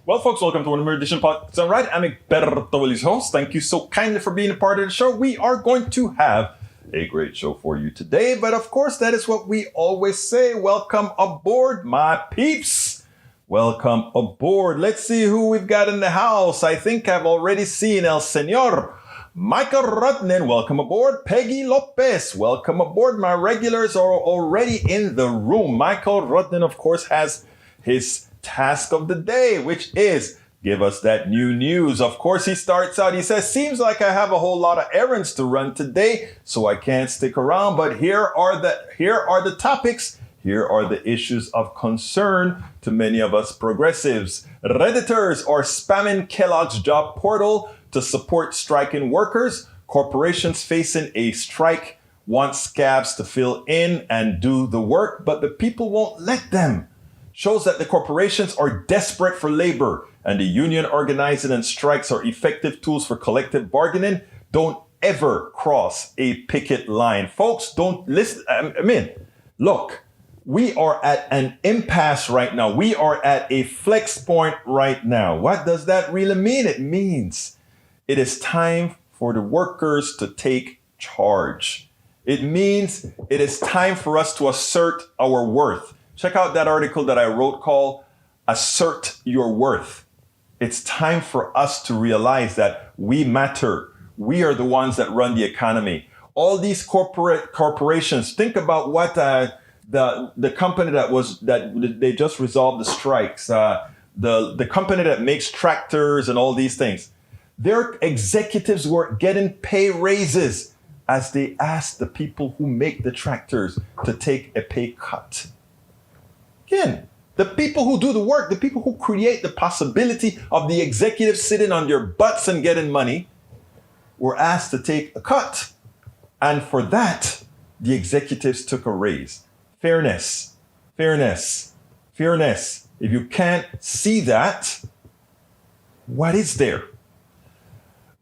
Well, folks, welcome to one more edition of Politics Done Right. I'm Egberto Willis, host. Thank you so kindly for being a part of the show. We are going to have a great show for you today, but of course, that is what we always say. Welcome aboard, my peeps. Welcome aboard. Let's see who we've got in the house. I think I've already seen El Senor Michael Rudnin. Welcome aboard. Peggy Lopez. Welcome aboard. My regulars are already in the room. Michael Rudnin, of course, has his task of the day, which is give us that new news. Of course, he starts out, he says, seems like I have a whole lot of errands to run today, so I can't stick around, but here are the topics. Here are the issues of concern to many of us progressives. Redditors are spamming Kellogg's job portal to support striking workers. Corporations facing a strike want scabs to fill in and do the work, but the people won't let them. Shows that the corporations are desperate for labor, and the union organizing and strikes are effective tools for collective bargaining. Don't ever cross a picket line. Folks, don't listen. Look, we are at an impasse right now. We are at a flex point right now. What does that really mean? It means it is time for the workers to take charge. It means it is time for us to assert our worth. Check out that article that I wrote called Assert Your Worth. It's time for us to realize that we matter. We are the ones that run the economy. All these corporations, think about what the company that they just resolved the strikes, the company that makes tractors and all these things. Their executives were getting pay raises as they asked the people who make the tractors to take a pay cut. Again, the people who do the work, the people who create the possibility of the executives sitting on their butts and getting money, were asked to take a cut. And for that, the executives took a raise. Fairness, fairness, fairness. If you can't see that, what is there?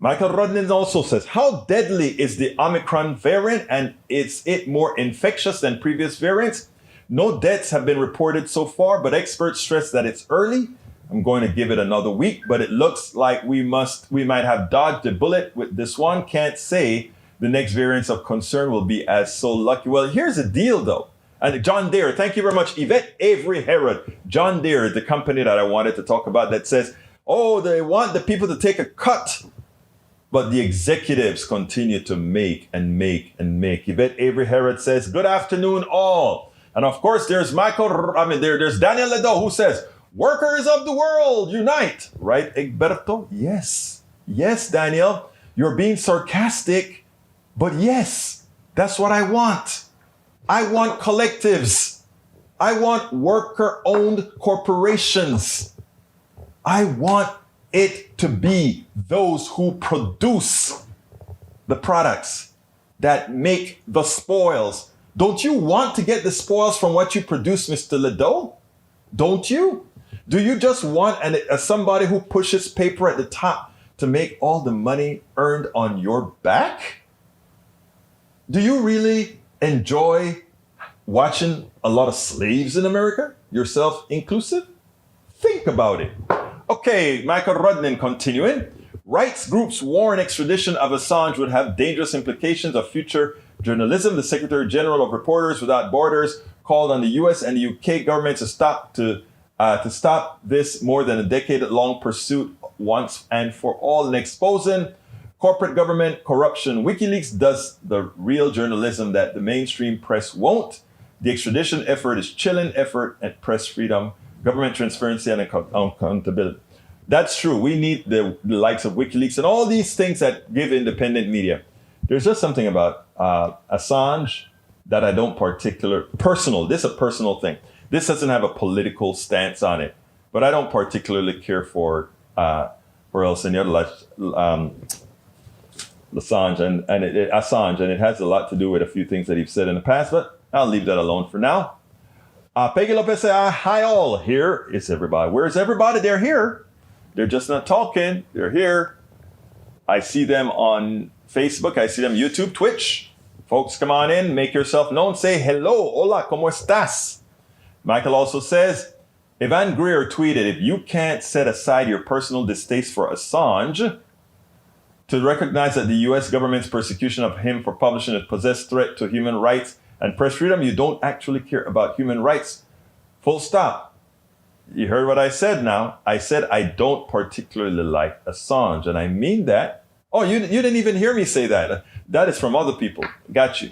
Michael Rudnin also says, how deadly is the Omicron variant, and is it more infectious than previous variants? No deaths have been reported so far, but experts stress that it's early. I'm going to give it another week, but it looks like we might have dodged a bullet with this one. Can't say the next variants of concern will be as so lucky. Well, here's the deal though. And John Deere, thank you very much. Yvette Avery Herod. John Deere, the company that I wanted to talk about, that says, oh, they want the people to take a cut, but the executives continue to make and make and make. Yvette Avery Herod says, good afternoon all. And of course, there's there's Daniel Ledo who says, workers of the world, unite. Right, Egberto? Yes. Yes, Daniel. You're being sarcastic, but yes, that's what I want. I want collectives. I want worker-owned corporations. I want it to be those who produce the products that make the spoils. Don't you want to get the spoils from what you produce, Mr. Ledo? Don't you? Do you just want somebody who pushes paper at the top to make all the money earned on your back? Do you really enjoy watching a lot of slaves in America, yourself inclusive? Think about it. Okay, Michael Rudnin continuing. Rights groups warn extradition of Assange would have dangerous implications of future journalism. The Secretary General of Reporters Without Borders called on the US and the UK government to stop this more than a decade-long pursuit once and for all, and exposing corporate government corruption. WikiLeaks does the real journalism that the mainstream press won't. The extradition effort is chilling effort at press freedom, government transparency, and accountability. That's true. We need the likes of WikiLeaks and all these things that give independent media. There's just something about Assange that I don't personal. This is a personal thing. This doesn't have a political stance on it, but I don't particularly care for El Senor Assange, and it has a lot to do with a few things that he's said in the past, but I'll leave that alone for now. Peggy Lopez says, hi all, here is everybody. Where's everybody? They're here. They're just not talking. They're here. I see them on Facebook. I see them YouTube, Twitch. Folks, come on in. Make yourself known. Say hello. Hola, ¿cómo estás? Michael also says, Ivan Greer tweeted, if you can't set aside your personal distaste for Assange to recognize that the US government's persecution of him for publishing a possessed threat to human rights and press freedom, you don't actually care about human rights. Full stop. You heard what I said now. I said I don't particularly like Assange, and I mean that. Oh, you didn't even hear me say that. That is from other people. Got you.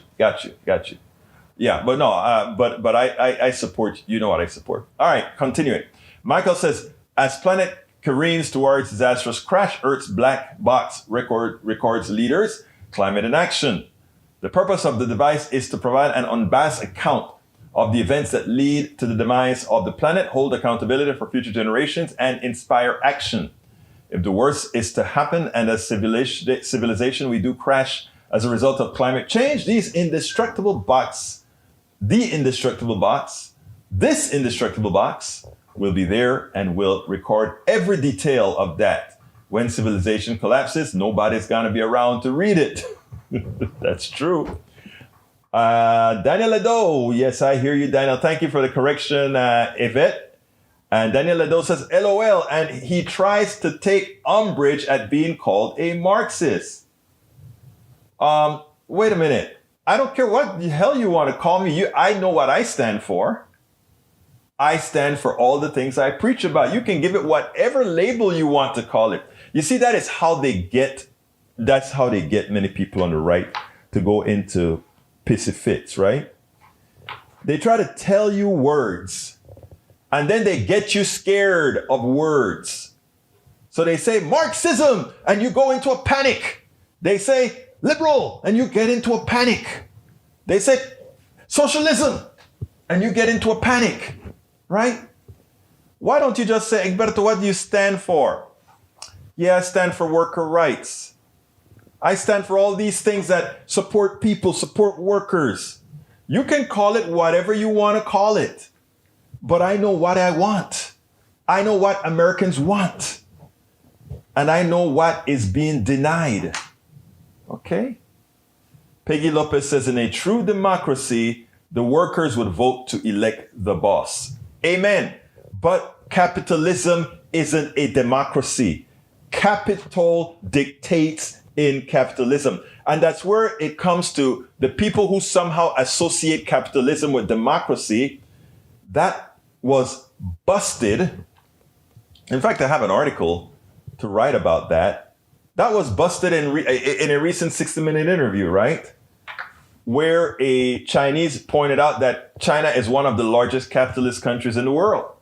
Yeah, but no, but I support, you know what I support. All right, continuing. Michael says, as planet careens towards disastrous crash, Earth's black box records leaders, climate in action. The purpose of the device is to provide an unbiased account of the events that lead to the demise of the planet, hold accountability for future generations, and inspire action. If the worst is to happen and as civilization we do crash as a result of climate change, this indestructible box will be there and will record every detail of that. When civilization collapses, nobody's gonna be around to read it. That's true. Daniel Ledo, yes, I hear you, Daniel. Thank you for the correction, Yvette. And Daniel Ledo says, LOL, and he tries to take umbrage at being called a Marxist. Wait a minute. I don't care what the hell you want to call me. I know what I stand for. I stand for all the things I preach about. You can give it whatever label you want to call it. You see, that's how they get many people on the right to go into pissy fits, right? They try to tell you words, and then they get you scared of words. So they say Marxism, and you go into a panic. They say liberal, and you get into a panic. They say socialism, and you get into a panic, right? Why don't you just say, Egberto, what do you stand for? Yeah, I stand for worker rights. I stand for all these things that support people, support workers. You can call it whatever you want to call it. But I know what I want. I know what Americans want. And I know what is being denied. Okay? Peggy Lopez says, in a true democracy, the workers would vote to elect the boss. Amen. But capitalism isn't a democracy. Capital dictates in capitalism. And that's where it comes to the people who somehow associate capitalism with democracy. That was busted. In fact, I have an article to write about that. That was busted in a recent 60-minute interview, right? Where a Chinese pointed out that China is one of the largest capitalist countries in the world.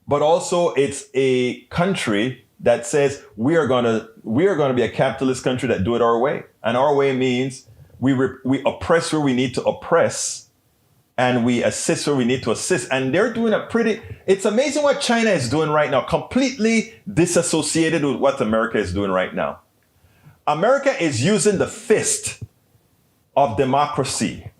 But also it's a country that says we are gonna be a capitalist country that do it our way. And our way means we oppress where we need to oppress, and we assist where we need to assist. And they're doing it's amazing what China is doing right now, completely disassociated with what America is doing right now. America is using the fist of democracy.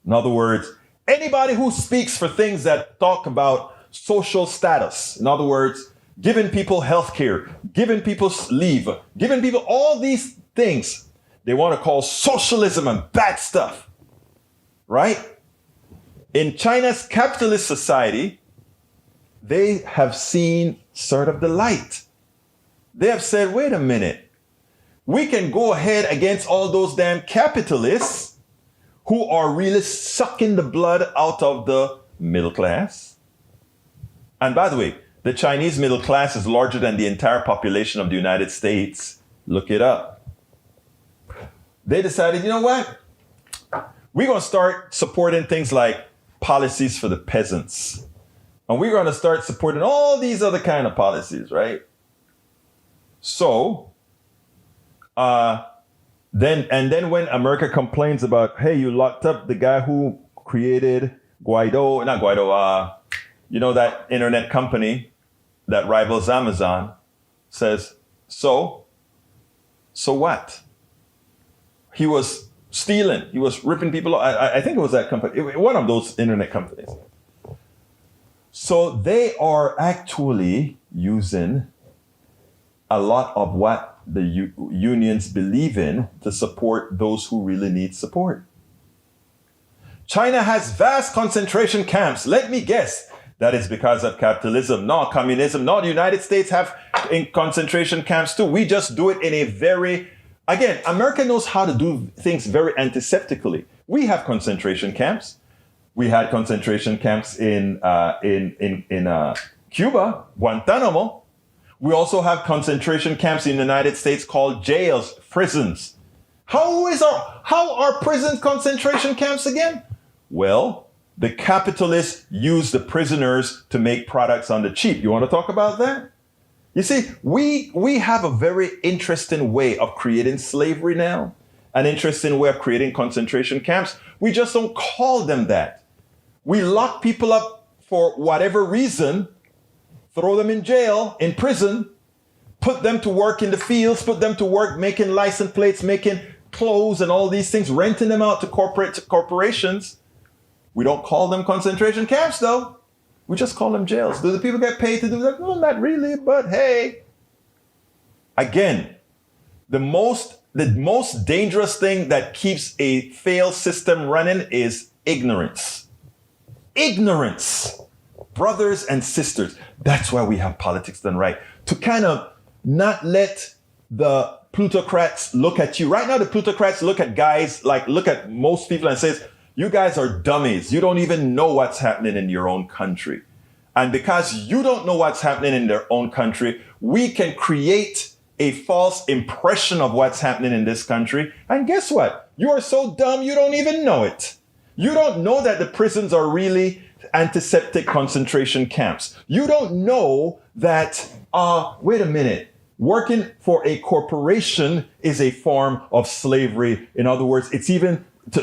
In other words, anybody who speaks for things that talk about social status, in other words, giving people health care, giving people leave, giving people all these things, they want to call socialism and bad stuff, right? In China's capitalist society, they have seen sort of the light. They have said, wait a minute, we can go ahead against all those damn capitalists who are really sucking the blood out of the middle class. And by the way, the Chinese middle class is larger than the entire population of the United States. Look it up. They decided, you know what? We're going to start supporting things like policies for the peasants. And we're going to start supporting all these other kind of policies, right? So, then when America complains about, hey, you locked up the guy who created that internet company that rivals Amazon, says, so what? He was stealing. He was ripping people off. I think it was that company, one of those internet companies. So they are actually using a lot of what the unions believe in to support those who really need support. China has vast concentration camps. Let me guess. that is because of capitalism. No, communism. No, the United States have in concentration camps too. We just do it in a very, again, America knows how to do things very antiseptically. We have concentration camps. We had concentration camps in Cuba, Guantanamo. We also have concentration camps in the United States called jails, prisons. How are prisons concentration camps again? Well, the capitalists use the prisoners to make products on the cheap. You want to talk about that? You see, we have a very interesting way of creating slavery now, an interesting way of creating concentration camps. We just don't call them that. We lock people up for whatever reason, throw them in jail, in prison, put them to work in the fields, put them to work making license plates, making clothes and all these things, renting them out to corporations. We don't call them concentration camps, though. We just call them jails. Do the people get paid to do that? Well, not really, but hey. Again, the most dangerous thing that keeps a failed system running is ignorance. Ignorance. Brothers and sisters. That's why we have politics done right. To kind of not let the plutocrats look at you. Right now, the plutocrats look at guys, look at most people and says, you guys are dummies. You don't even know what's happening in your own country. And because you don't know what's happening in their own country, we can create a false impression of what's happening in this country. And guess what? You are so dumb, you don't even know it. You don't know that the prisons are really antiseptic concentration camps. You don't know that, wait a minute, working for a corporation is a form of slavery. In other words, it's even a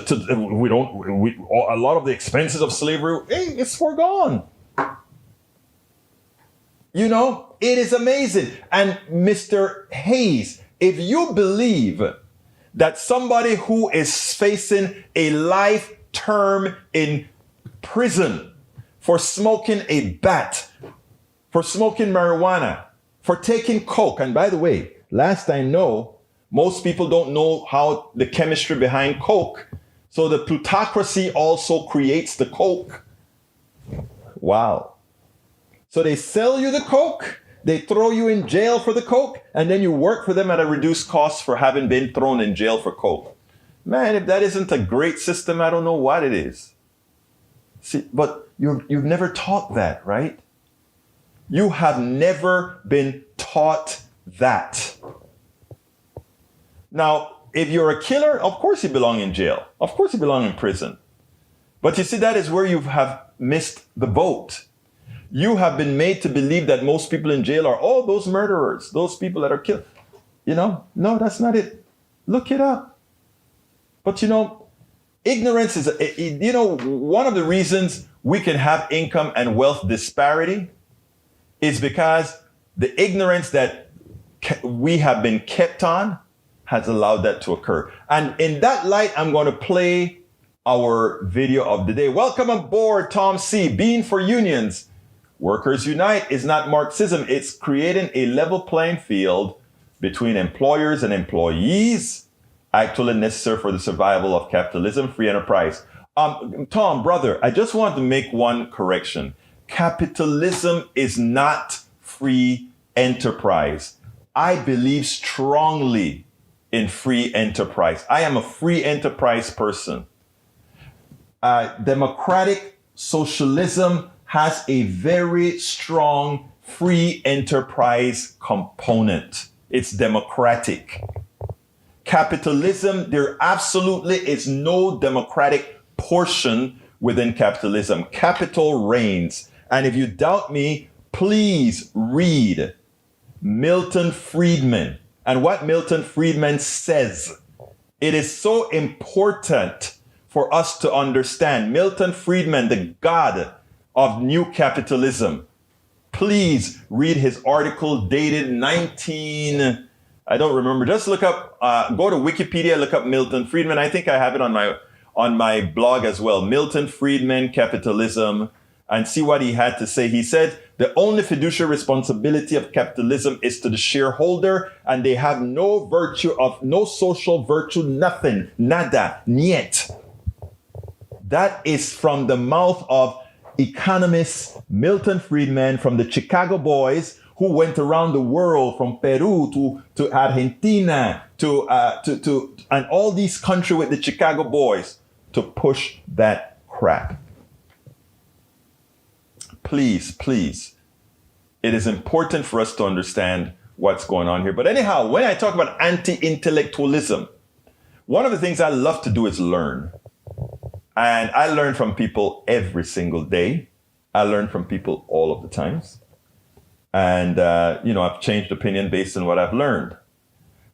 lot of the expenses of slavery, it's foregone. You know, it is amazing. And Mr. Hayes, if you believe that somebody who is facing a life term in prison for smoking a bat, for smoking marijuana, for taking coke, and by the way, last I know, most people don't know how the chemistry behind coke. So the plutocracy also creates the coke. Wow. So they sell you the coke, they throw you in jail for the coke, and then you work for them at a reduced cost for having been thrown in jail for coke. Man, if that isn't a great system, I don't know what it is. See, but you've never taught that, right? You have never been taught that. Now, if you're a killer, of course you belong in jail. Of course you belong in prison. But you see, that is where you have missed the boat. You have been made to believe that most people in jail are all those murderers, those people that are killed. You know, no, that's not it. Look it up. But you know, ignorance is, one of the reasons we can have income and wealth disparity is because the ignorance that we have been kept on has allowed that to occur. And in that light, I'm going to play our video of the day. Welcome aboard, Tom C. Being for unions. Workers Unite is not Marxism. It's creating a level playing field between employers and employees, actually necessary for the survival of capitalism, free enterprise. Tom, brother, I just want to make one correction. Capitalism is not free enterprise. I believe strongly in free enterprise. I am a free enterprise person. Democratic socialism has a very strong free enterprise component. It's democratic. Capitalism, there absolutely is no democratic portion within capitalism. Capital reigns. And if you doubt me, please read Milton Friedman and what Milton Friedman says. It is so important for us to understand. Milton Friedman, the god of new capitalism. Please read his article dated I don't remember. Just look up, go to Wikipedia, look up Milton Friedman. I think I have it on my blog as well. Milton Friedman, Capitalism, and see what he had to say. He said, the only fiduciary responsibility of capitalism is to the shareholder, and they have no social virtue, nothing, nada, niet. That is from the mouth of economist Milton Friedman, from the Chicago Boys, who went around the world from Peru to Argentina to and all these countries with the Chicago Boys to push that crap. Please, it is important for us to understand what's going on here. But anyhow, when I talk about anti-intellectualism, one of the things I love to do is learn. And I learn from people every single day. I learn from people all of the times. And, I've changed opinion based on what I've learned.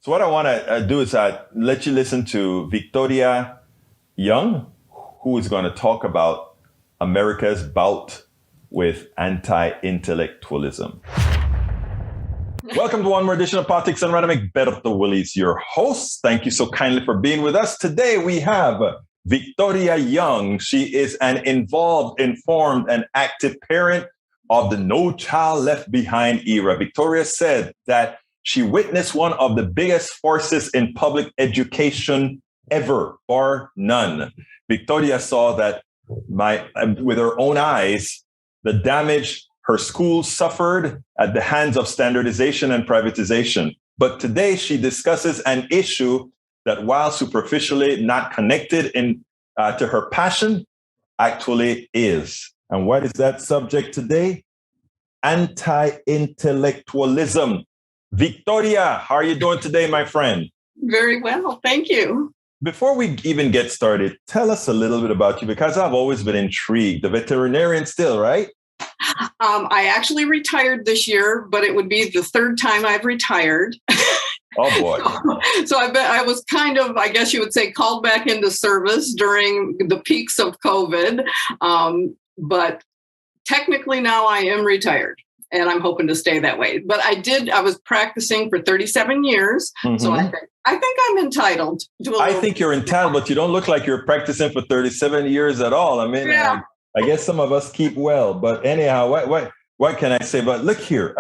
So what I want to do is let you listen to Victoria Young, who is going to talk about America's bout with anti-intellectualism. Welcome to one more edition of Politics and Random. Egberto Willies, your host. Thank you so kindly for being with us. Today we have Victoria Young. She is an involved, informed, and active parent of the No Child Left Behind era. Victoria said that she witnessed one of the biggest forces in public education ever, bar none. Victoria saw that with her own eyes, the damage her school suffered at the hands of standardization and privatization. But today she discusses an issue that, while superficially not connected to her passion, actually is. And what is that subject today? Anti-intellectualism. Victoria, how are you doing today, my friend? Very well, thank you. Before we even get started, tell us a little bit about you, because I've always been intrigued. The veterinarian still, right? I actually retired this year, but it would be the third time I've retired. Oh, boy. So I was kind of, I guess you would say, called back into service during the peaks of COVID. But technically now I am retired, and I'm hoping to stay that way. But I was practicing for 37 years. Mm-hmm. So I think I'm entitled to I think you're entitled, but you don't look like you're practicing for 37 years at all. I mean, yeah. I guess some of us keep well, but anyhow, what can I say? But look here.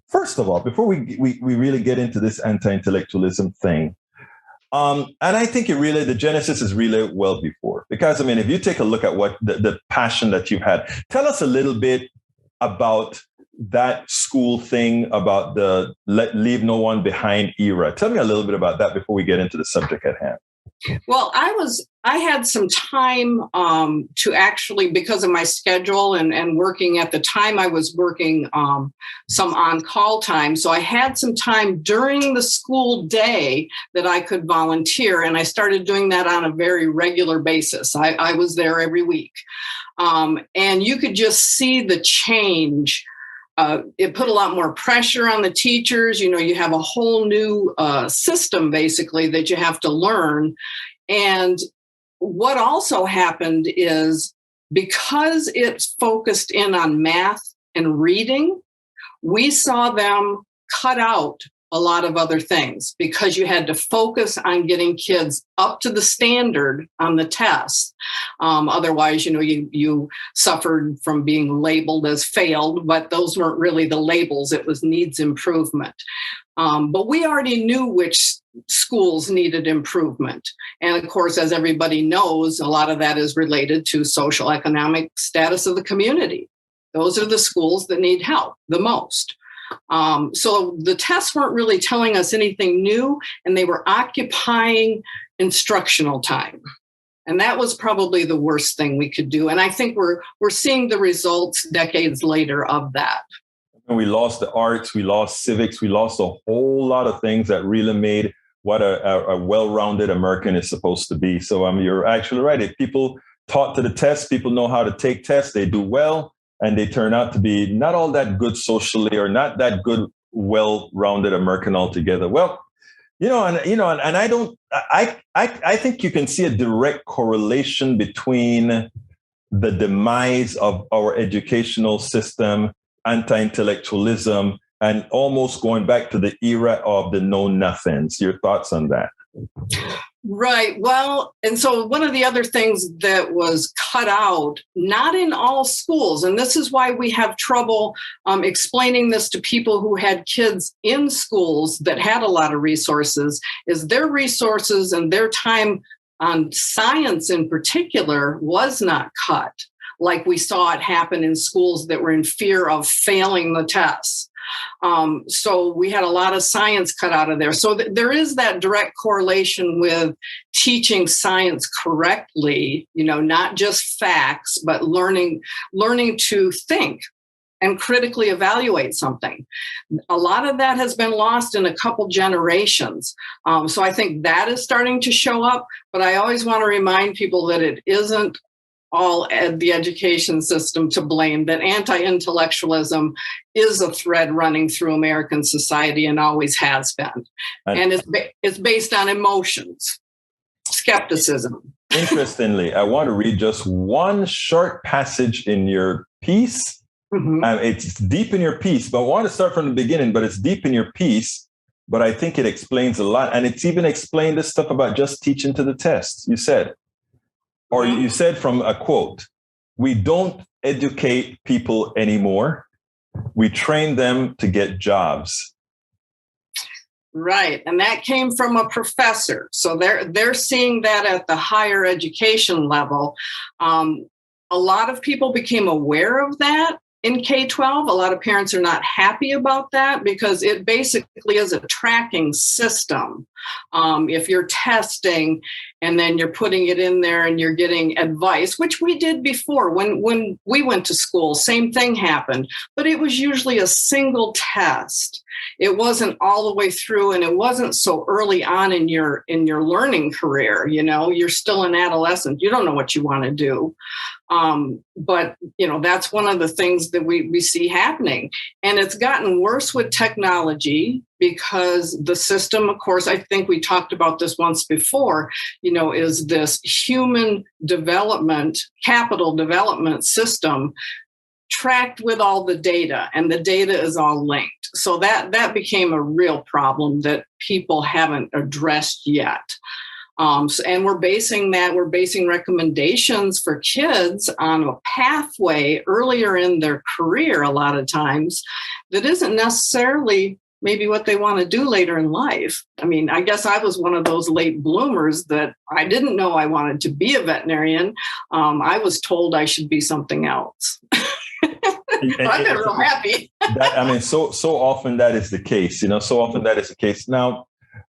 First of all, before we really get into this anti-intellectualism thing, and I think the genesis is really well before, because, I mean, if you take a look at what the passion that you've had, tell us a little bit about that school thing, about the leave no one behind era. Tell me a little bit about that before we get into the subject at hand. Well, I had some time to actually, because of my schedule and working at the time, I was working some on-call time. So I had some time during the school day that I could volunteer. And I started doing that on a very regular basis. I was there every week. And you could just see the change. It put a lot more pressure on the teachers. You have a whole new system, basically, that you have to learn. And what also happened is, because it's focused in on math and reading, we saw them cut out a lot of other things, because you had to focus on getting kids up to the standard on the test. Otherwise, you suffered from being labeled as failed, but those weren't really the labels. It was needs improvement. But we already knew which schools needed improvement. And of course, as everybody knows, a lot of that is related to social economic status of the community. Those are the schools that need help the most. So the tests weren't really telling us anything new, and they were occupying instructional time. And that was probably the worst thing we could do. And I think we're seeing the results decades later of that. And we lost the arts, we lost civics, we lost a whole lot of things that really made what a well-rounded American is supposed to be. So you're actually right. If people taught to the test, people know how to take tests, they do well, and they turn out to be not all that good socially, or not that good, well-rounded American altogether. Well, I think you can see a direct correlation between the demise of our educational system, anti-intellectualism, and almost going back to the era of the know-nothings. Your thoughts on that? Right. Well, and so one of the other things that was cut out, not in all schools, and this is why we have trouble explaining this to people who had kids in schools that had a lot of resources, is their resources and their time on science in particular was not cut. like we saw it happen in schools that were in fear of failing the tests. So we had a lot of science cut out of there. So there is that direct correlation with teaching science correctly, not just facts, but learning to think and critically evaluate something. A lot of that has been lost in a couple generations. So I think that is starting to show up, but I always want to remind people that it isn't all the education system to blame, that anti-intellectualism is a thread running through American society and always has been. And it's based on emotions, skepticism. Interestingly, I want to read just one short passage in your piece. Mm-hmm. It's deep in your piece, but I want to start from the beginning, but it's deep in your piece, but I think it explains a lot. And it's even explained this stuff about just teaching to the test. You said from a quote, we don't educate people anymore. We train them to get jobs. Right. And that came from a professor. So they're seeing that at the higher education level. A lot of people became aware of that in K-12. A lot of parents are not happy about that because it basically is a tracking system. If you're testing and then you're putting it in there and you're getting advice, which we did before when we went to school, same thing happened, but it was usually a single test. It wasn't all the way through, and it wasn't so early on in your learning career. You're still an adolescent. You don't know what you want to do. But that's one of the things that we see happening. And it's gotten worse with technology because the system, of course, I think we talked about this once before, is this human development, capital development system tracked with all the data, and the data is all linked. So that became a real problem that people haven't addressed yet. And we're basing recommendations for kids on a pathway earlier in their career, a lot of times, that isn't necessarily maybe what they want to do later in life. I mean, I guess I was one of those late bloomers that I didn't know I wanted to be a veterinarian. I was told I should be something else. I've been real happy. So often that is the case, so often that is the case. Now,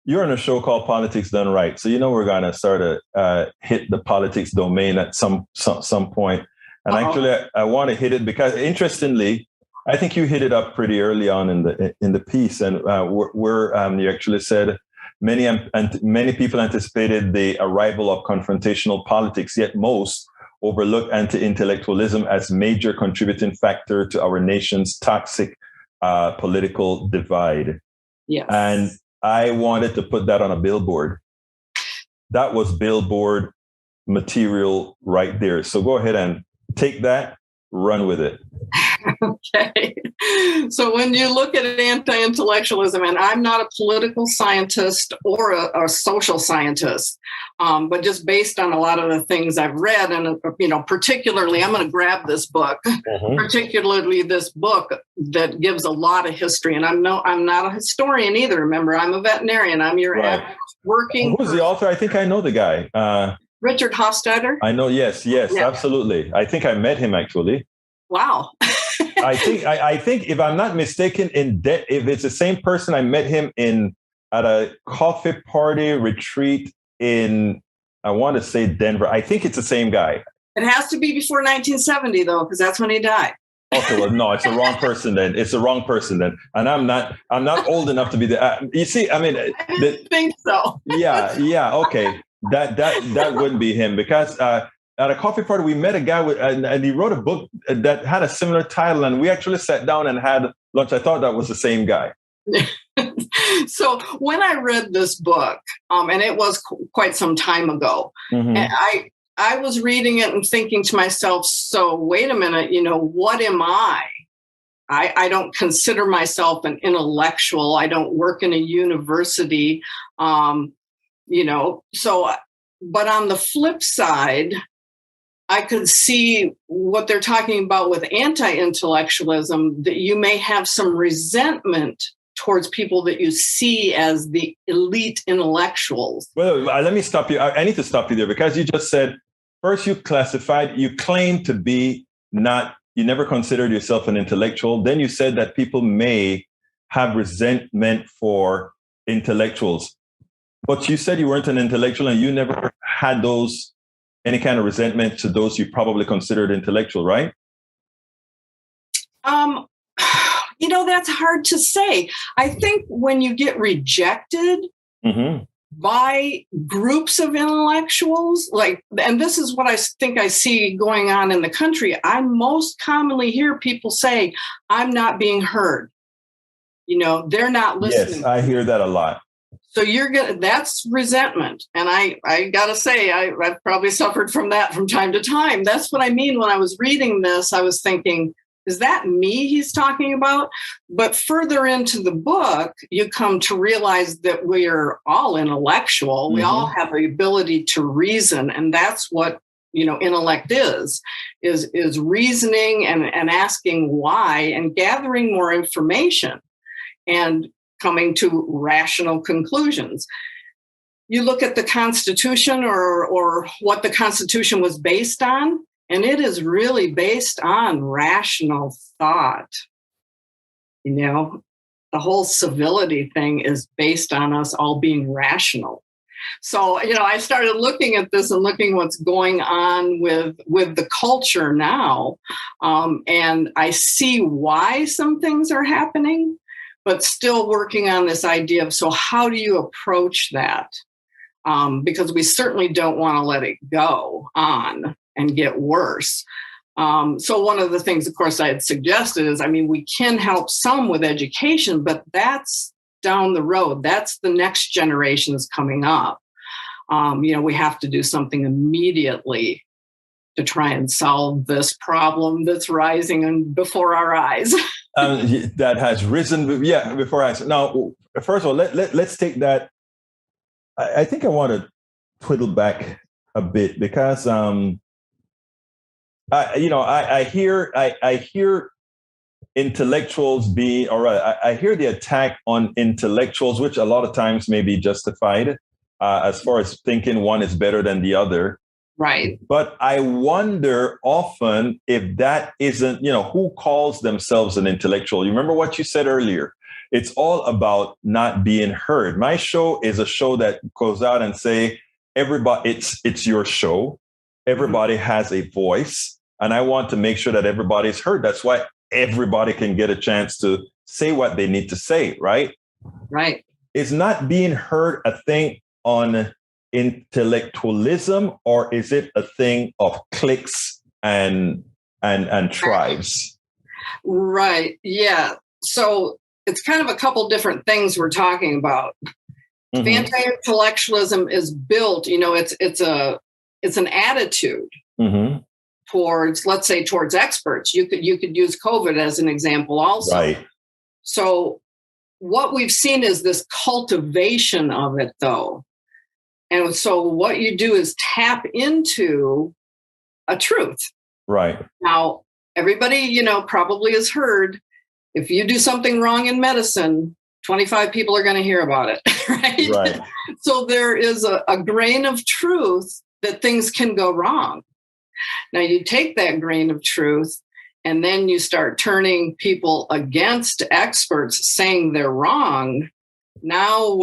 you're on a show called Politics Done Right. So, we're going to start to hit the politics domain at some point. And actually, I want to hit it because, interestingly, I think you hit it up pretty early on in the piece. And you actually said many people anticipated the arrival of confrontational politics, yet most overlooked anti-intellectualism as major contributing factor to our nation's toxic political divide. Yes. And I wanted to put that on a billboard. That was billboard material right there. So go ahead and take that, run with it. Okay. So when you look at anti-intellectualism, and I'm not a political scientist or a social scientist, but just based on a lot of the things I've read, and particularly, I'm going to grab this book, particularly this book that gives a lot of history. And I'm not a historian either. Remember, I'm a veterinarian. I'm your average working. Who's the author? I think I know the guy. Richard Hofstadter. I know. Yes, yeah. Absolutely. I think I met him actually. Wow. I think if I'm not mistaken, if it's the same person, I met him at a coffee party retreat in, I want to say Denver. I think it's the same guy. It has to be before 1970 though, because that's when he died. Okay, well, no, it's the wrong person then. It's the wrong person then, and I'm not old enough to be there. You see, I mean, I didn't think so. Yeah, okay, that wouldn't be him because. At a coffee party, we met a guy and he wrote a book that had a similar title, and we actually sat down and had lunch. I thought that was the same guy. So when I read this book, and it was quite some time ago, and I was reading it and thinking to myself, so wait a minute, what am I? I don't consider myself an intellectual. I don't work in a university, so, but on the flip side, I could see what they're talking about with anti-intellectualism, that you may have some resentment towards people that you see as the elite intellectuals. Well, let me stop you. I need to stop you there because you just said first you claim to be not, you never considered yourself an intellectual. Then you said that people may have resentment for intellectuals. But you said you weren't an intellectual and you never had any kind of resentment to those you probably considered intellectual, right? That's hard to say. I think when you get rejected by groups of intellectuals, and this is what I think I see going on in the country, I most commonly hear people say, I'm not being heard. They're not listening. Yes, I hear that a lot. So that's resentment. And I got to say, I've probably suffered from that from time to time. That's what I mean. When I was reading this, I was thinking, is that me he's talking about? But further into the book, you come to realize that we're all intellectual. We all have the ability to reason. And that's what, intellect is reasoning and asking why and gathering more information and coming to rational conclusions. You look at the Constitution or what the Constitution was based on, and it is really based on rational thought. The whole civility thing is based on us all being rational. So, I started looking at this and looking what's going on with the culture now. And I see why some things are happening, but still working on this idea of, so how do you approach that? Because we certainly don't want to let it go on and get worse. So one of the things, of course, I had suggested is, we can help some with education, but that's down the road. That's the next generations coming up. We have to do something immediately to try and solve this problem that's rising before our eyes. That has risen, before our eyes. Now, first of all, let's take that. I think I want to twiddle back a bit because I hear intellectuals I hear the attack on intellectuals, which a lot of times may be justified as far as thinking one is better than the other. Right. But I wonder often if that isn't, who calls themselves an intellectual? You remember what you said earlier? It's all about not being heard. My show is a show that goes out and say, everybody, it's your show. Everybody has a voice. And I want to make sure that everybody's heard. That's why everybody can get a chance to say what they need to say, right? Right. Is not being heard a thing on intellectualism, or is it a thing of cliques and tribes? Right. Yeah. So it's kind of a couple different things we're talking about. Anti-intellectualism is built, it's an attitude towards, let's say, towards experts. You could use COVID as an example also. Right. So what we've seen is this cultivation of it, though. And so what you do is tap into a truth. Right. Now, everybody, probably has heard, if you do something wrong in medicine, 25 people are going to hear about it, right? Right. So there is a grain of truth that things can go wrong. Now you take that grain of truth and then you start turning people against experts saying they're wrong. Now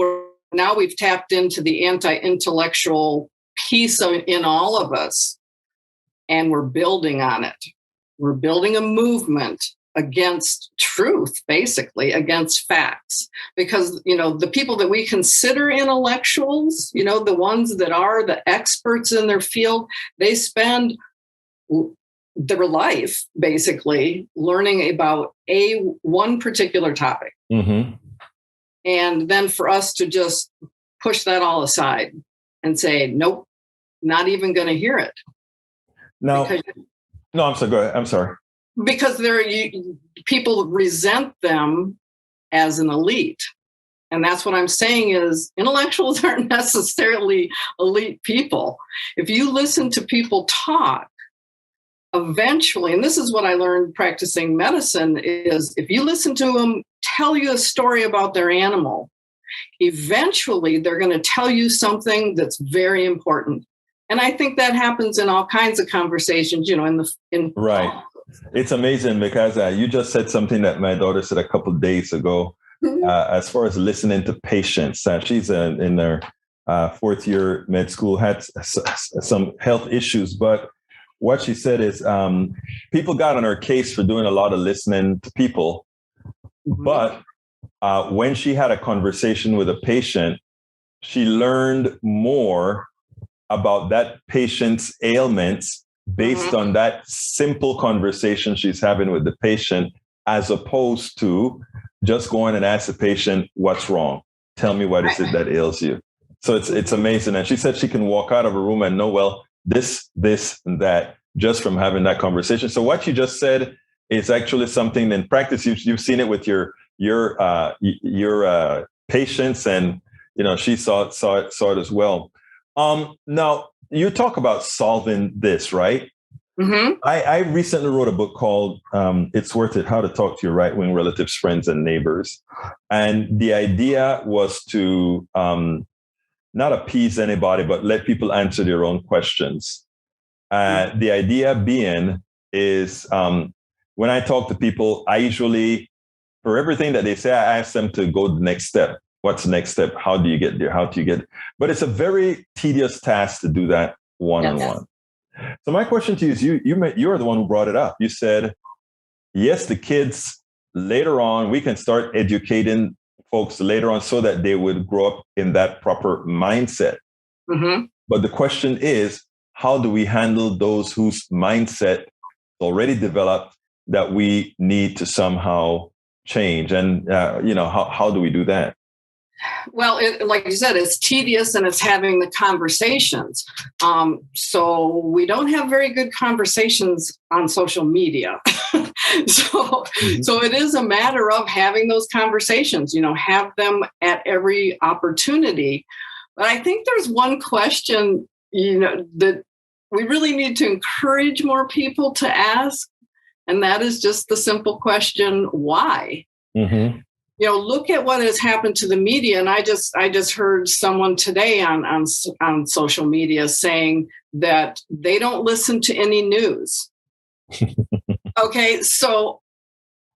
we've tapped into the anti-intellectual piece in all of us, and we're building on it. We're building a movement against truth, basically, against facts. Because, the people that we consider intellectuals, the ones that are the experts in their field, they spend their life, basically, learning about one particular topic. And then for us to just push that all aside and say, nope, not even going to hear it. No, I'm sorry. Go ahead. I'm sorry. Because people resent them as an elite. And that's what I'm saying is intellectuals aren't necessarily elite people. If you listen to people talk, eventually, and this is what I learned practicing medicine, is if you listen to them tell you a story about their animal, eventually they're going to tell you something that's very important. And I think that happens in all kinds of conversations, in Right. It's amazing because you just said something that my daughter said a couple of days ago, as far as listening to patients. She's in her fourth year med school, had some health issues, but what she said is people got on her case for doing a lot of listening to people. But when she had a conversation with a patient, she learned more about that patient's ailments based on that simple conversation she's having with the patient, as opposed to just going and ask the patient, what's wrong? Tell me what is it that ails you? So it's amazing. And she said she can walk out of a room and know, well, this, and that, just from having that conversation. So what you just said is actually something in practice. You've seen it with your patients, and she saw it as well. Now you talk about solving this, right? Mm-hmm. I recently wrote a book called "It's Worth It: How to Talk to Your Right-Wing Relatives, Friends, and Neighbors," and the idea was to not appease anybody, but let people answer their own questions. The idea being is when I talk to people, I usually, for everything that they say, I ask them to go the next step. What's the next step? How do you get there? How do you get? But it's a very tedious task to do that one-on-one. So my question to you is, you're the one who brought it up. You said, yes, the kids later on, we can start educating folks later on so that they would grow up in that proper mindset. Mm-hmm. But the question is, how do we handle those whose mindset already developed that we need to somehow change? And, how do we do that? Well, like you said, it's tedious and it's having the conversations. So we don't have very good conversations on social media. So it is a matter of having those conversations, have them at every opportunity. But I think there's one question, that we really need to encourage more people to ask. And that is just the simple question, why? Mm-hmm. Look at what has happened to the media. And I just heard someone today on social media saying that they don't listen to any news. Okay, so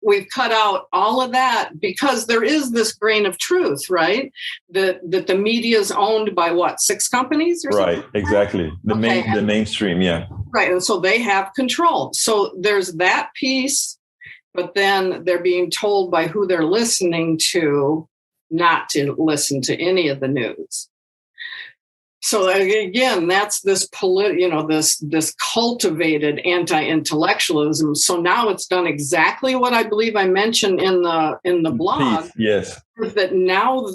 we've cut out all of that because there is this grain of truth, right? That the media is owned by 6 companies or something? Right, exactly. The mainstream, yeah. Right, and so they have control. So there's that piece. But then they're being told by who they're listening to not to listen to any of the news. So again, that's this this cultivated anti-intellectualism. So now it's done exactly what I believe I mentioned in the blog. Peace, yes. That now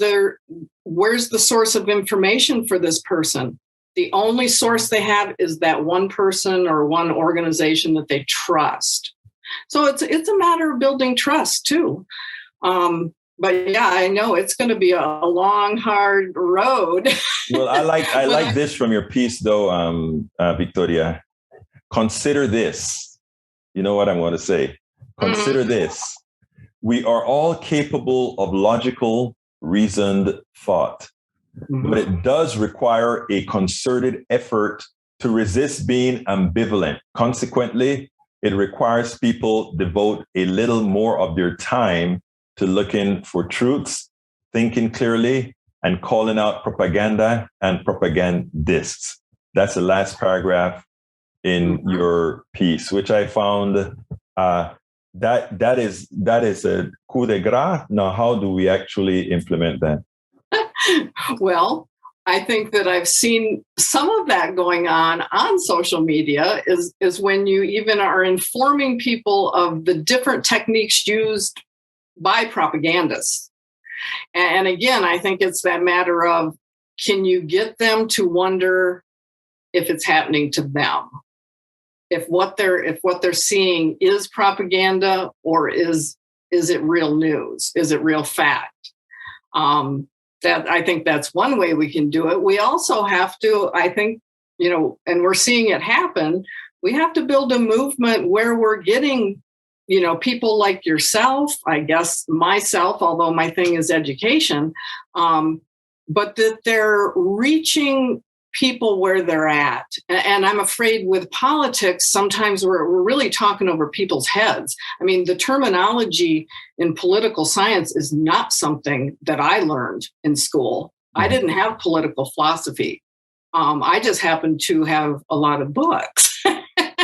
where's the source of information for this person? The only source they have is that one person or one organization that they trust. So it's a matter of building trust too. But yeah, I know it's going to be a long, hard road. Well, I like this from your piece though, Victoria. Consider this. You know what I'm going to say? Consider this. We are all capable of logical, reasoned thought, but it does require a concerted effort to resist being ambivalent. Consequently, it requires people devote a little more of their time to looking for truths, thinking clearly, and calling out propaganda and propagandists. That's the last paragraph in your piece, which I found that is a coup de grace. Now, how do we actually implement that? Well, I think that I've seen some of that going on social media is when you even are informing people of the different techniques used by propagandists. And again, I think it's that matter of, can you get them to wonder if it's happening to them? If what they're seeing is propaganda, or is it real news? Is it real fact? That I think that's one way we can do it. We also have to, I think, and we're seeing it happen, we have to build a movement where we're getting, people like yourself, I guess myself, although my thing is education, but that they're reaching people where they're at. And I'm afraid with politics, sometimes we're really talking over people's heads. I mean, the terminology in political science is not something that I learned in school. I didn't have political philosophy. I just happened to have a lot of books.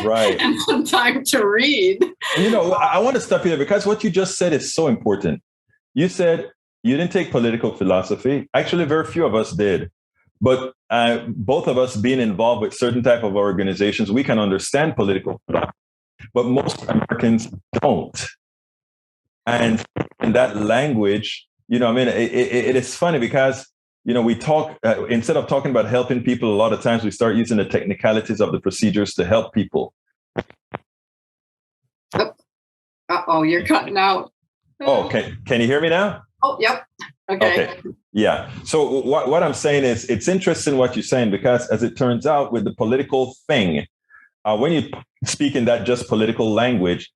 Right. And some time to read. And, I want to stop you there because what you just said is so important. You said you didn't take political philosophy. Actually, very few of us did. But both of us being involved with certain type of organizations, we can understand political philosophy. But most Americans don't. And in that language, it is funny because, we talk, instead of talking about helping people, a lot of times we start using the technicalities of the procedures to help people. Uh-oh, you're cutting out. Oh, can you hear me now? Oh, yep. Okay. Yeah. So what I'm saying is it's interesting what you're saying, because as it turns out with the political thing, when you speak in that just political language,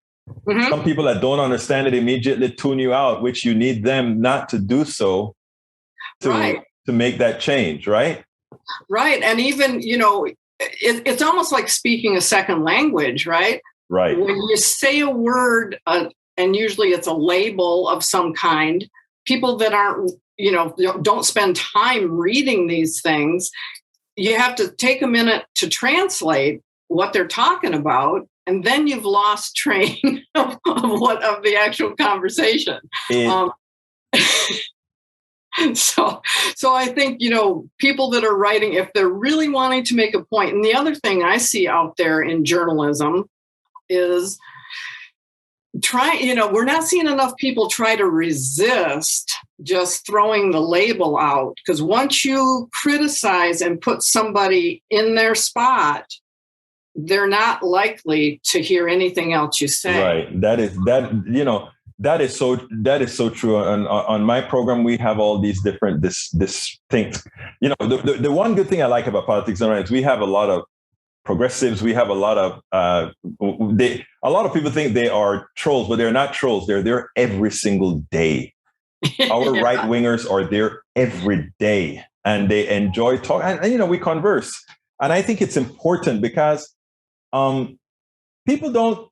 some people that don't understand it immediately tune you out, which you need them not to do so to make that change, right? Right. And even, it's almost like speaking a second language, right? Right. When you say a word, and usually it's a label of some kind, people that aren't, don't spend time reading these things, you have to take a minute to translate what they're talking about, and then you've lost train of the actual conversation. So I think, people that are writing, if they're really wanting to make a point, and the other thing I see out there in journalism is we're not seeing enough people try to resist just throwing the label out, because once you criticize and put somebody in their spot, they're not likely to hear anything else you say. Right. That is so true. On my program, we have all these different this things. The one good thing I like about Politics Done Right is we have a lot of progressives. We have a lot of a lot of people think they are trolls, but they're not trolls. They're there every single day. Our right wingers are there every day, and they enjoy talking. And we converse. And I think it's important because people don't.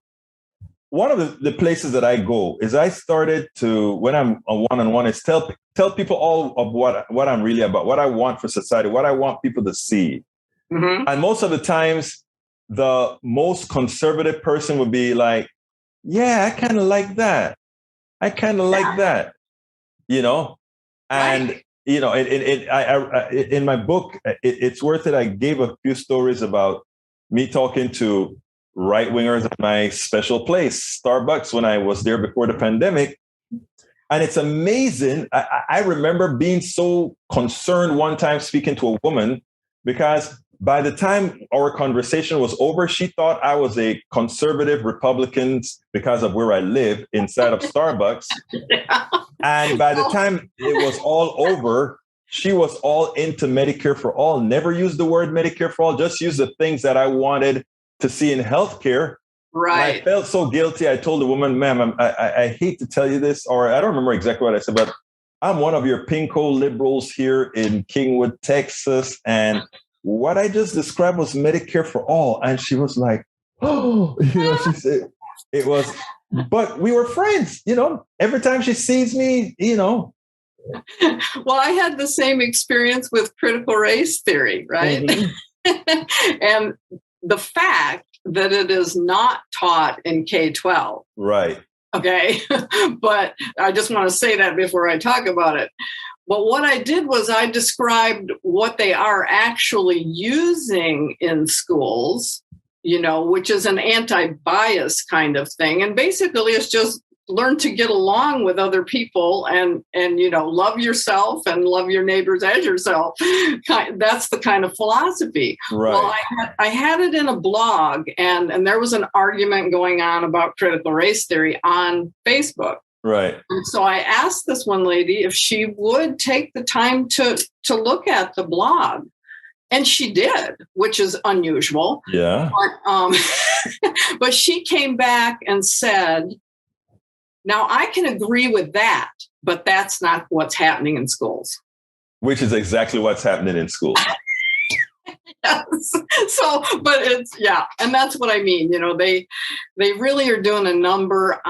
One of the places that I go is I started to, when I'm a one-on-one, is tell people all of what I'm really about, what I want for society, what I want people to see. And most of the times, the most conservative person would be like, yeah, I kind of like that. I kind of like that, and, in my book, it's worth it. I gave a few stories about me talking to right wingers at my special place, Starbucks, when I was there before the pandemic. And it's amazing. I remember being so concerned one time speaking to a woman, because by the time our conversation was over, she thought I was a conservative Republican because of where I live inside of Starbucks. And by the time it was all over, she was all into Medicare for all, never used the word Medicare for all, just used the things that I wanted to see in healthcare. Right. And I felt so guilty. I told the woman, ma'am, I hate to tell you this, or I don't remember exactly what I said, but I'm one of your pinko liberals here in Kingwood, Texas. And what I just described was Medicare for all. And she was like, oh, she said it was, but we were friends, every time she sees me, Well, I had the same experience with critical race theory, right? And the fact that it is not taught in K-12. Right. Okay. But I just want to say that before I talk about it. But what I did was I described what they are actually using in schools, which is an anti-bias kind of thing. And basically it's just learn to get along with other people and love yourself and love your neighbors as yourself. That's the kind of philosophy. Right. Well, I had it in a blog, and there was an argument going on about critical race theory on Facebook. Right. And so I asked this one lady if she would take the time to look at the blog. And she did, which is unusual. Yeah. But she came back and said, now, I can agree with that, but that's not what's happening in schools. Which is exactly what's happening in schools. So, but it's, yeah. And that's what I mean. They really are doing a number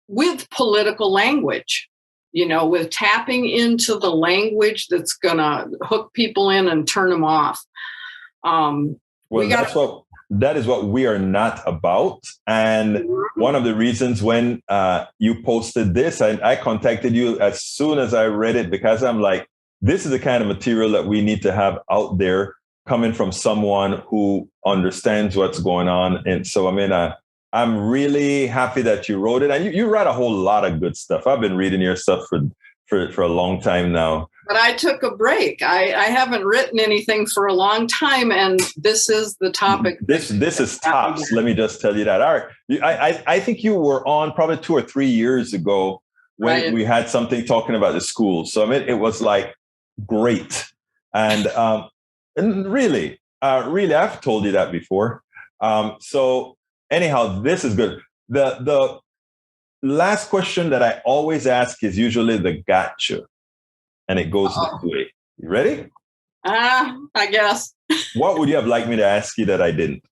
with political language, with tapping into the language that's going to hook people in and turn them off. That is what we are not about. And one of the reasons when you posted this, I contacted you as soon as I read it, because I'm like, this is the kind of material that we need to have out there coming from someone who understands what's going on. And so, I'm really happy that you wrote it. And you write a whole lot of good stuff. I've been reading your stuff for a long time now. But I took a break. I haven't written anything for a long time, and this is the topic. This is tops. Let me just tell you that. All right. I think you were on probably 2 or 3 years ago when we had something talking about the schools. So it was like great. And really, I've told you that before. So anyhow, this is good. The last question that I always ask is usually the gotcha. And it goes this way. You ready? I guess. What would you have liked me to ask you that I didn't?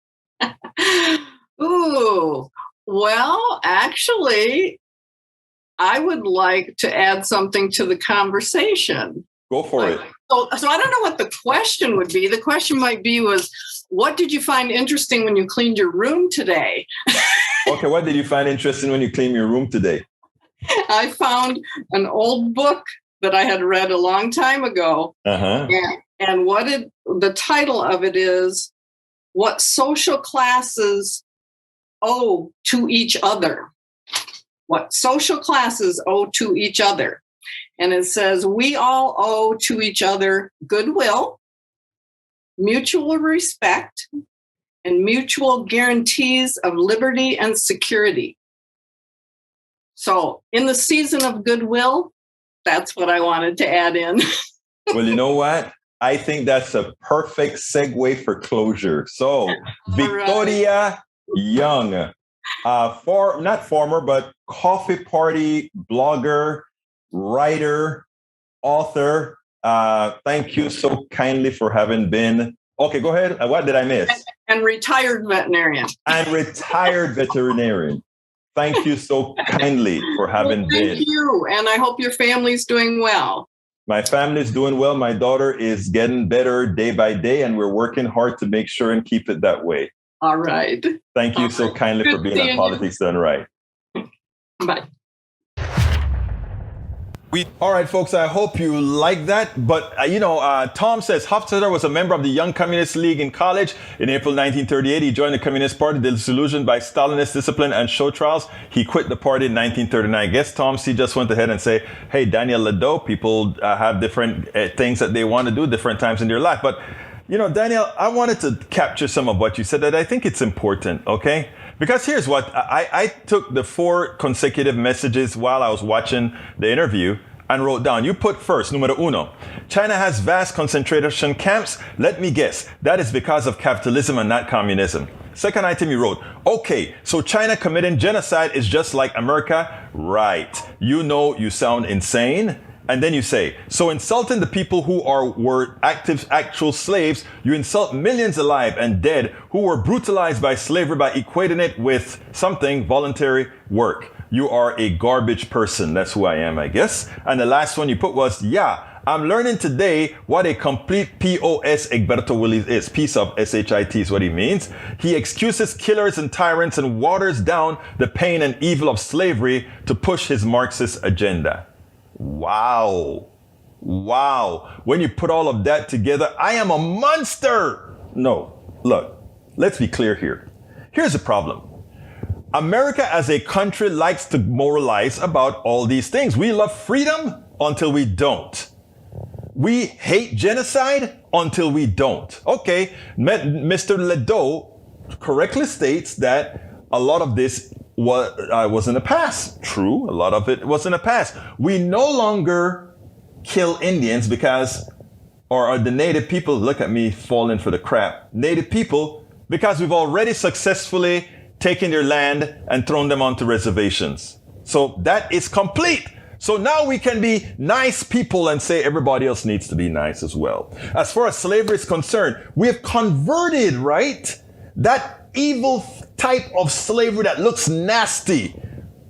Ooh, well, actually, I would like to add something to the conversation. Go for it. So I don't know what the question would be. The question might be what did you find interesting when you cleaned your room today? Okay, what did you find interesting when you cleaned your room today? I found an old book that I had read a long time ago. Uh-huh. And the title of it is What Social Classes Owe to Each Other. What social classes owe to each other. And it says, we all owe to each other goodwill, mutual respect, and mutual guarantees of liberty and security. So in the season of goodwill, that's what I wanted to add in. Well, you know what? I think that's a perfect segue for closure. So Victoria Young, not former, but coffee party blogger, writer, author. Thank you so kindly for having been. Okay, go ahead. What did I miss? And retired veterinarian. Thank you so kindly for having been. Thank you. And I hope your family's doing well. My family's doing well. My daughter is getting better day by day, and we're working hard to make sure and keep it that way. All right. Thank you so kindly for being on Politics Done Right. Bye. All right, folks, I hope you like that. But, Tom says Hofstadter was a member of the Young Communist League in college. In April 1938, he joined the Communist Party, disillusioned by Stalinist discipline and show trials. He quit the party in 1939. I guess Tom C. just went ahead and say, hey, Daniel Ledo, people have different things that they want to do different times in their life. But, Daniel, I wanted to capture some of what you said that I think it's important, okay? Because here's what, I took the 4 consecutive messages while I was watching the interview and wrote down. You put first, numero uno, China has vast concentration camps. Let me guess, that is because of capitalism and not communism. Second item you wrote, okay, so China committing genocide is just like America? Right. You sound insane. And then you say, so insulting the people who were actual slaves, you insult millions alive and dead who were brutalized by slavery by equating it with something, voluntary work. You are a garbage person. That's who I am, I guess. And the last one you put was, I'm learning today what a complete POS Egberto Willies is. Piece of SHIT is what he means. He excuses killers and tyrants and waters down the pain and evil of slavery to push his Marxist agenda. Wow. When you put all of that together, I am a monster. No, look, let's be clear here. Here's the problem. America as a country likes to moralize about all these things. We love freedom until we don't. We hate genocide until we don't. Okay, Mr. Ledo correctly states that a lot of this was in the past. True, a lot of it was in the past. We no longer kill Indians or the native people, look at me falling for the crap, native people, because we've already successfully taken their land and thrown them onto reservations. So that is complete. So now we can be nice people and say everybody else needs to be nice as well. As far as slavery is concerned, we have converted, right? That evil type of slavery that looks nasty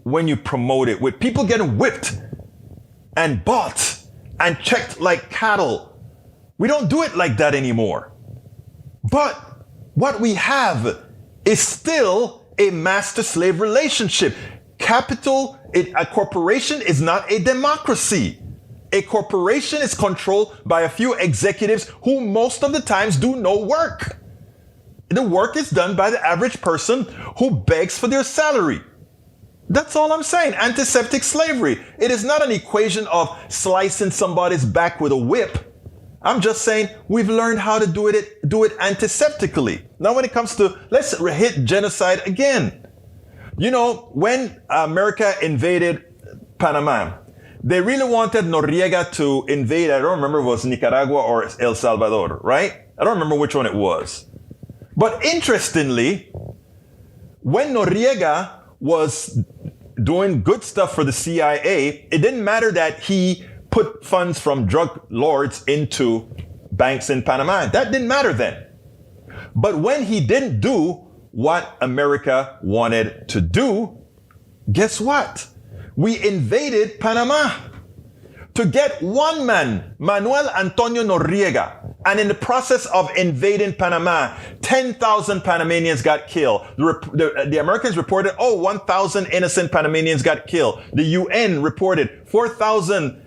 when you promote it, with people getting whipped and bought and checked like cattle. We don't do it like that anymore. But what we have is still a master-slave relationship. A corporation is not a democracy. A corporation is controlled by a few executives who most of the times do no work. The work is done by the average person who begs for their salary. That's all I'm saying. Antiseptic slavery. It is not an equation of slicing somebody's back with a whip. I'm just saying we've learned how to do it antiseptically. Now when it comes to, let's hit genocide again. You know, when America invaded Panama, they really wanted Noriega to invade, I don't remember if it was Nicaragua or El Salvador, right? I don't remember which one it was. But interestingly, when Noriega was doing good stuff for the CIA, it didn't matter that he put funds from drug lords into banks in Panama. That didn't matter then. But when he didn't do what America wanted to do, guess what? We invaded Panama to get one man, Manuel Antonio Noriega. And in the process of invading Panama, 10,000 Panamanians got killed. The Americans reported, 1,000 innocent Panamanians got killed. The UN reported 4,000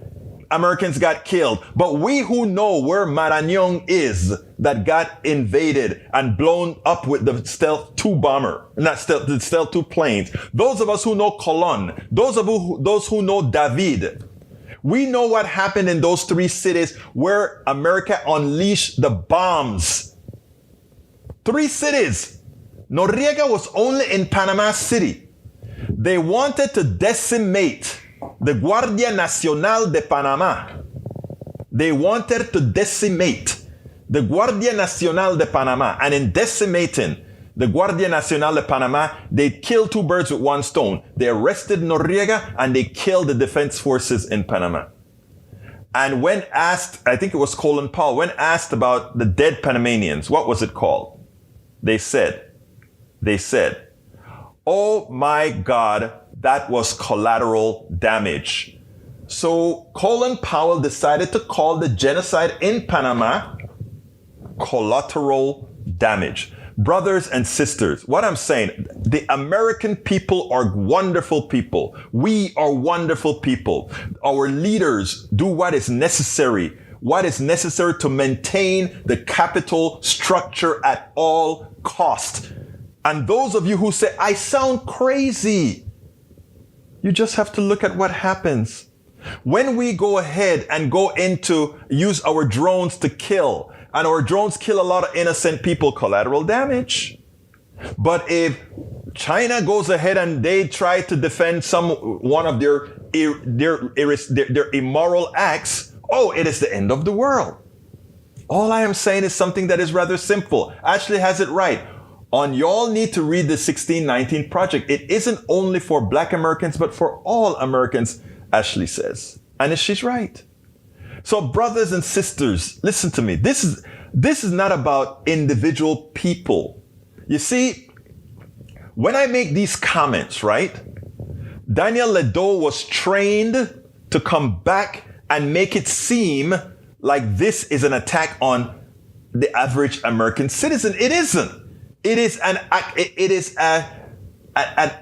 Americans got killed. But we who know where Marañón is, that got invaded and blown up with the Stealth 2 bomber, the Stealth 2 planes. Those of us who know Colón, those who know David, we know what happened in those 3 cities where America unleashed the bombs. 3 cities. Noriega was only in Panama City. They wanted to decimate the Guardia Nacional de Panama. They wanted to decimate the Guardia Nacional de Panama. And in decimating the Guardia Nacional de Panama, they killed 2 birds with 1 stone. They arrested Noriega and they killed the defense forces in Panama. And when asked, I think it was Colin Powell, when asked about the dead Panamanians, what was it called? They said, oh my God, that was collateral damage. So Colin Powell decided to call the genocide in Panama collateral damage. Brothers and sisters, what I'm saying, the American people are wonderful people. We are wonderful people. Our leaders do what is necessary to maintain the capital structure at all cost. And those of you who say, I sound crazy, you just have to look at what happens. When we go ahead and use our drones to kill, and our drones kill a lot of innocent people, collateral damage. But if China goes ahead and they try to defend one of their immoral acts, it is the end of the world. All I am saying is something that is rather simple. Ashley has it right. Y'all need to read the 1619 Project. It isn't only for Black Americans, but for all Americans, Ashley says. And she's right. So brothers and sisters, listen to me. This is not about individual people. You see, when I make these comments, right? Daniel Ledo was trained to come back and make it seem like this is an attack on the average American citizen. It isn't. It is an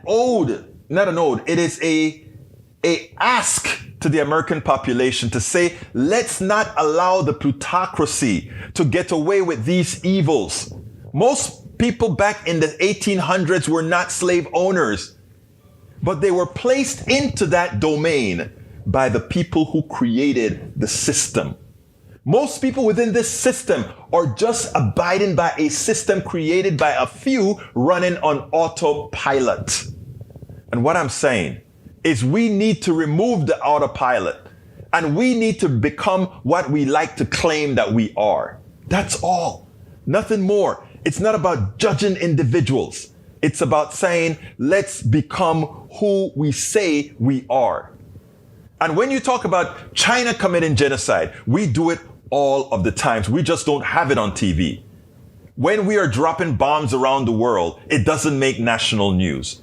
ode, not an ode. It is a ask to the American population to say, let's not allow the plutocracy to get away with these evils. Most people back in the 1800s were not slave owners, but they were placed into that domain by the people who created the system. Most people within this system are just abiding by a system created by a few running on autopilot. And what I'm saying is we need to remove the autopilot and we need to become what we like to claim that we are. That's all. Nothing more. It's not about judging individuals. It's about saying, let's become who we say we are. And when you talk about China committing genocide, we do it all of the times. We just don't have it on TV. When we are dropping bombs around the world, it doesn't make national news.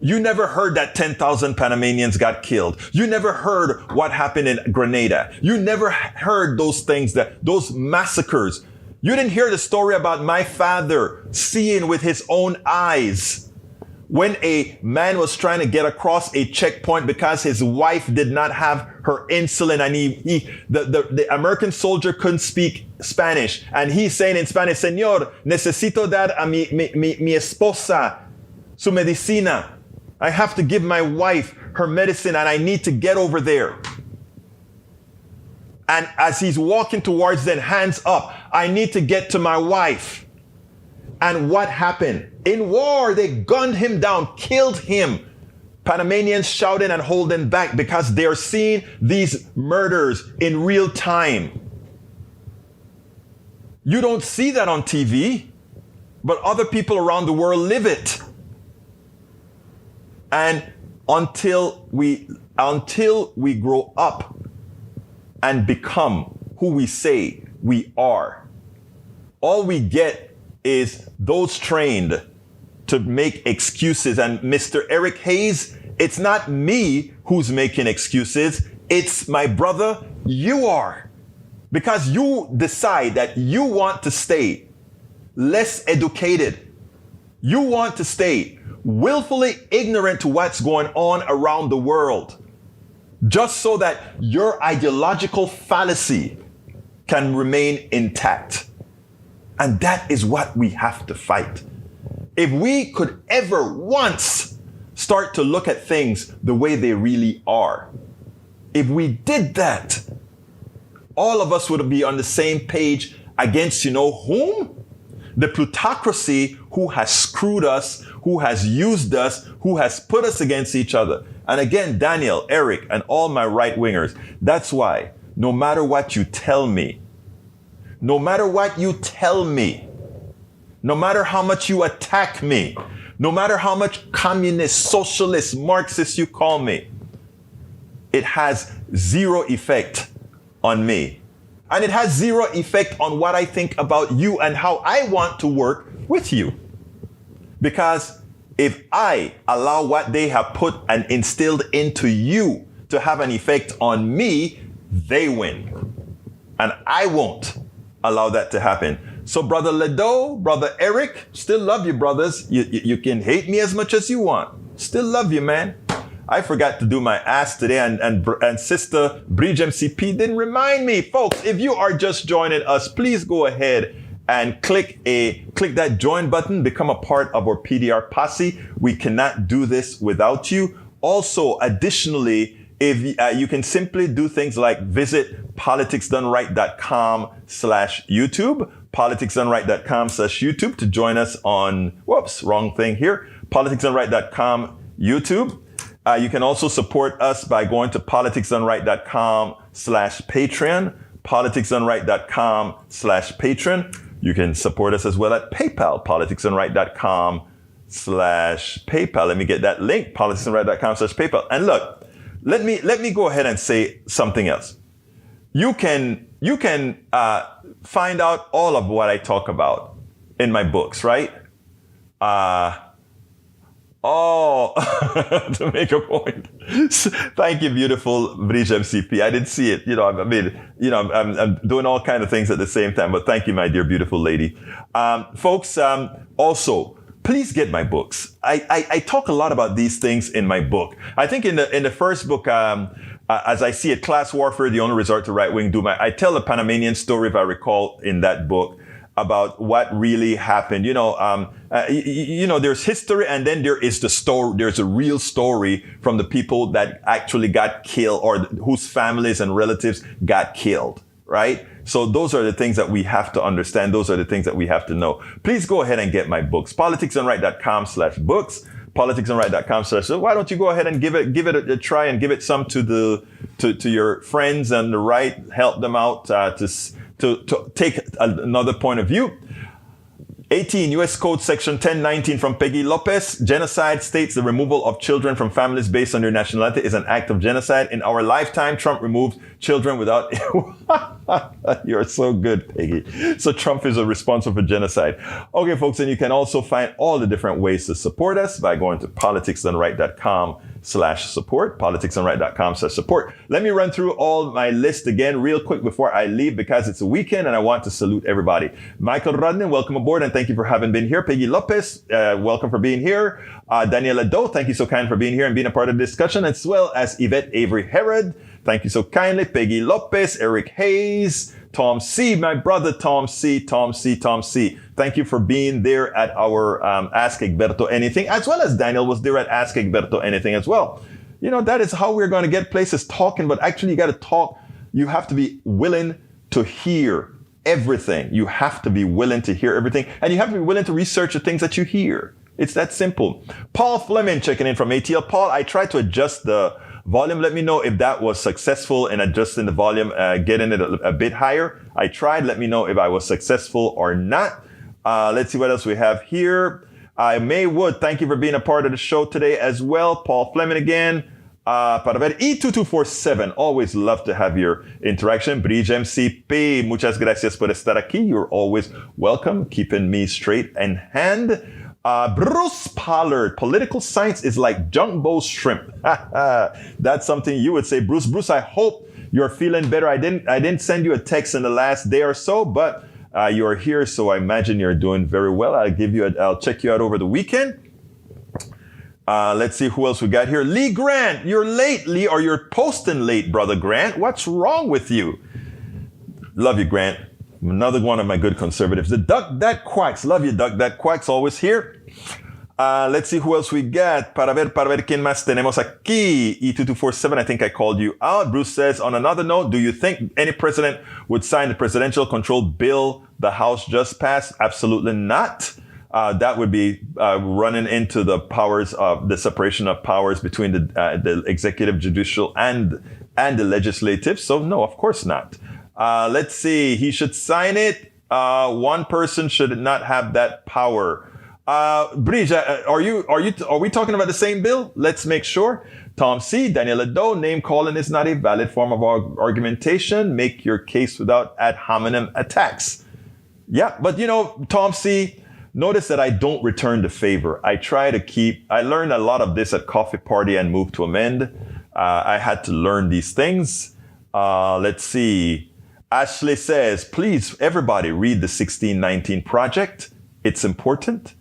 You never heard that 10,000 Panamanians got killed. You never heard what happened in Grenada. You never heard those things, those massacres. You didn't hear the story about my father seeing with his own eyes when a man was trying to get across a checkpoint because his wife did not have her insulin, and the American soldier couldn't speak Spanish, and he's saying in Spanish, "Señor, necesito dar a mi esposa su medicina." I have to give my wife her medicine, and I need to get over there. And as he's walking towards them, hands up, I need to get to my wife. And what happened? In war, they gunned him down, killed him. Panamanians shouting and holding back because they're seeing these murders in real time. You don't see that on TV, but other people around the world live it. And until we grow up and become who we say we are, all we get is those trained to make excuses. And Mr. Eric Hayes, it's not me who's making excuses. It's my brother, you are. Because you decide that you want to stay less educated. You want to stay willfully ignorant to what's going on around the world, just so that your ideological fallacy can remain intact. And that is what we have to fight. If we could ever once start to look at things the way they really are, if we did that, all of us would be on the same page against, you know whom? The plutocracy who has screwed us, who has used us, who has put us against each other. And again, Daniel, Eric, and all my right-wingers, that's why no matter what you tell me, no matter what you tell me, no matter how much you attack me, no matter how much communist, socialist, Marxist you call me, it has zero effect on me. And it has zero effect on what I think about you and how I want to work with you. Because if I allow what they have put and instilled into you to have an effect on me, they win. And I won't allow that to happen. So Brother Ledo, Brother Eric, still love you, brothers. You can hate me as much as you want. Still love you, man. I forgot to do my ask today, and Sister Bridge MCP didn't remind me. Folks, if you are just joining us, please go ahead and click that join button, become a part of our PDR posse. We cannot do this without you. Also, additionally, if you can simply do things like visit politicsdoneright.com/YouTube, politicsdoneright.com/YouTube to join us on, whoops, wrong thing here, politicsdoneright.com YouTube. You can also support us by going to politicsdoneright.com/Patreon, politicsdoneright.com/Patreon. You can support us as well at PayPal, politicsdoneright.com/PayPal. Let me get that link, politicsdoneright.com/PayPal. And look, let me go ahead and say something else. You can find out all of what I talk about in my books, right? To make a point. Thank you, beautiful Bridge MCP. I didn't see it. I'm doing all kinds of things at the same time, but thank you, my dear, beautiful lady. Folks, also, please get my books. I talk a lot about these things in my book. I think in the first book, as I see it, Class Warfare, the Only Resort to Right-Wing Doom, I tell the Panamanian story, if I recall, in that book, about what really happened. There's history, and then there is the story. There's a real story from the people that actually got killed, or whose families and relatives got killed, right? So those are the things that we have to understand. Those are the things that we have to know. Please go ahead and get my books. politicsdoneright.com/books. politicsdoneright.com/. Why don't you go ahead and give it a try and give it some to your friends and the right, help them out to take another point of view. 18, U.S. Code Section 1019 from Peggy Lopez. Genocide states the removal of children from families based on their nationality is an act of genocide. In our lifetime, Trump removed children without... You're so good, Peggy. So Trump is responsible for genocide. Okay, folks, and you can also find all the different ways to support us by going to politicsdoneright.com/support, politicsdoneright.com/support. Let me run through all my list again real quick before I leave because it's a weekend and I want to salute everybody. Michael Rodden, welcome aboard and thank you for having been here. Peggy Lopez, welcome for being here. Daniela Doe, thank you so kind for being here and being a part of the discussion, as well as Yvette Avery Herod. Thank you so kindly. Peggy Lopez, Eric Hayes, Tom C, my brother Tom C. Thank you for being there at our Ask Egberto Anything, as well as Daniel was there at Ask Egberto Anything as well. You know, that is how we're going to get places talking, but actually you got to talk. You have to be willing to hear everything. You have to be willing to hear everything, and you have to be willing to research the things that you hear. It's that simple. Paul Fleming checking in from ATL. Paul, I tried to adjust the volume. Let me know if that was successful in adjusting the volume, getting it a bit higher. I tried. Let me know if I was successful or not. Let's see what else we have here. May Wood, thank you for being a part of the show today as well. Paul Fleming again. Para ver, E2247, always love to have your interaction. Bridge MCP, muchas gracias por estar aquí. You're always welcome, keeping me straight in hand. Bruce Pollard, political science is like jumbo shrimp. That's something you would say, Bruce. Bruce, I hope you're feeling better. I didn't send you a text in the last day or so, but you're here, so I imagine you're doing very well. I'll check you out over the weekend. Let's see who else we got here. Lee Grant, you're late, Lee, or you're posting late, brother Grant. What's wrong with you? Love you, Grant. Another one of my good conservatives. The Duck That Quacks. Love you, Duck That Quacks. Always here. Let's see who else we got. Para ver quién más tenemos aquí. E2247, I think I called you out. Bruce says, on another note, do you think any president would sign the presidential control bill the House just passed? Absolutely not. That would be running into the powers of the separation of powers between the executive, judicial, and the legislative. So no, of course not. Let's see. He should sign it. One person should not have that power. Bridge, are we talking about the same bill? Let's make sure. Tom C, Daniela Doe, name calling is not a valid form of argumentation. Make your case without ad hominem attacks. Yeah, but you know, Tom C, notice that I don't return the favor. I learned a lot of this at Coffee Party and Move to Amend. I had to learn these things. Let's see. Ashley says, please, everybody read the 1619 Project. It's important.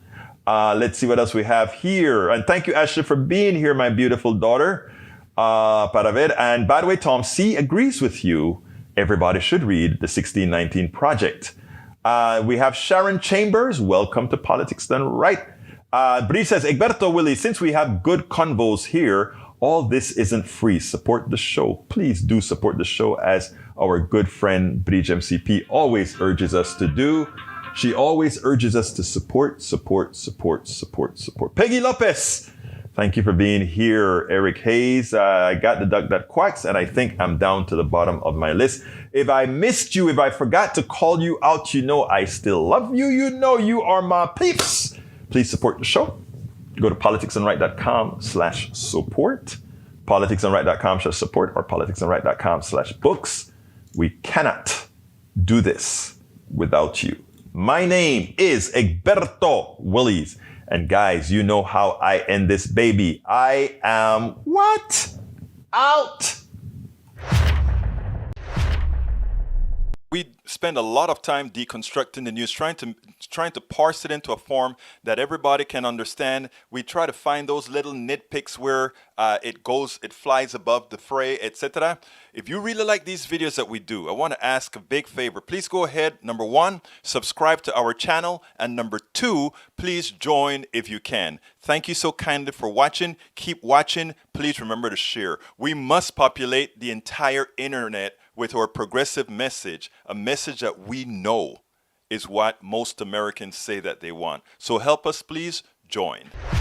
Let's see what else we have here. And thank you, Ashley, for being here, my beautiful daughter. Para ver. And by the way, Tom C agrees with you. Everybody should read the 1619 Project. We have Sharon Chambers. Welcome to Politics Done Right. Bree says, Egberto, Willie, since we have good convos here, all this isn't free. Support the show. Please do support the show, as our good friend Bridge MCP always urges us to do. She always urges us to support. Peggy Lopez, thank you for being here. Eric Hayes, I got the Duck That Quacks, and I think I'm down to the bottom of my list. If I missed you, if I forgot to call you out, you know I still love you. You know you are my peeps. Please support the show. Go to politicsandright.com/support, politicsandright.com/support, or politicsandright.com/books. We cannot do this without you. My name is Egberto Willies. And guys, you know how I end this baby. I am what? Out. We spend a lot of time deconstructing the news, trying to parse it into a form that everybody can understand. We try to find those little nitpicks where it flies above the fray, etc. If you really like these videos that we do, I want to ask a big favor. Please go ahead, number one, subscribe to our channel, and number two, please join if you can. Thank you so kindly for watching. Keep watching. Please remember to share. We must populate the entire internet with our progressive message, a message that we know is what most Americans say that they want. So help us, please join.